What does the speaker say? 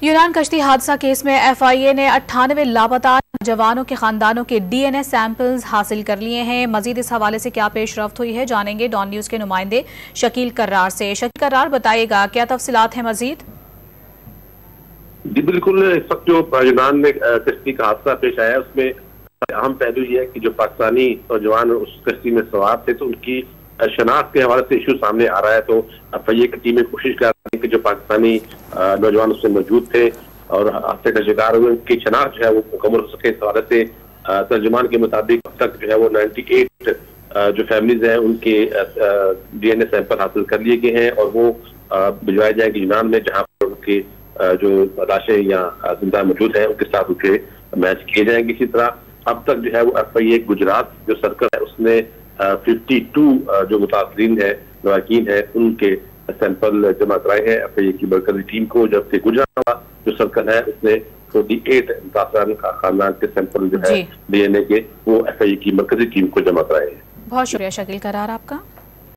यूनान कश्ती हादसा केस में एफआईए ने 98 लापता जवानों के खानदानों के डीएनए सैंपल्स हासिल कर लिए हैं। मजीद इस हवाले से क्या पेशरफ्त हुई है जानेंगे डॉन न्यूज के नुमाइंदे शकील कर्रार से। शकील कर्रार, बताइएगा क्या तफसीलात हैं मजीद? जी बिल्कुल, इस वक्त जो यूनान में कश्ती का हादसा पेश आया है उसमें अहम पहलू ये है कि जो पाकिस्तानी नौजवान उस कश्ती में सवार थे तो उनकी शनाख्त के हवाले से इशू सामने आ रहा है। तो एफआईए की टीमें कोशिश कर रही है कि जो पाकिस्तानी नौजवान उसमें मौजूद थे और हादसे का शिकार हुए उनकी शनाख्त जो है वो मुकम्मल हो सके। इस हवाले से तर्जुमान के मुताबिक अब तक जो है वो 98 जो फैमिलीज हैं उनके डीएनए सैंपल हासिल कर लिए गए हैं और वो भिजवाए जाएंगे यूनान में, जहाँ पर उनके जो लाशें या जिंदा मौजूद है उनके साथ उनके मैच किए जाएंगे। इसी तरह अब तक जो है वो एफआईए गुजरात जो सर्कल है उसने 52 जो मुतासरीन है लवाकिन है उनके सैंपल जमा कराए हैं एफआईए की मरकजी टीम को, जबकि गुजरात जो सर्कल है उसने 48 मुतासरीन का खानदान के सैंपल जो है डीएनए के वो एफआईए की मरकजी टीम को जमा कराए हैं। बहुत शुक्रिया शकील करार आपका।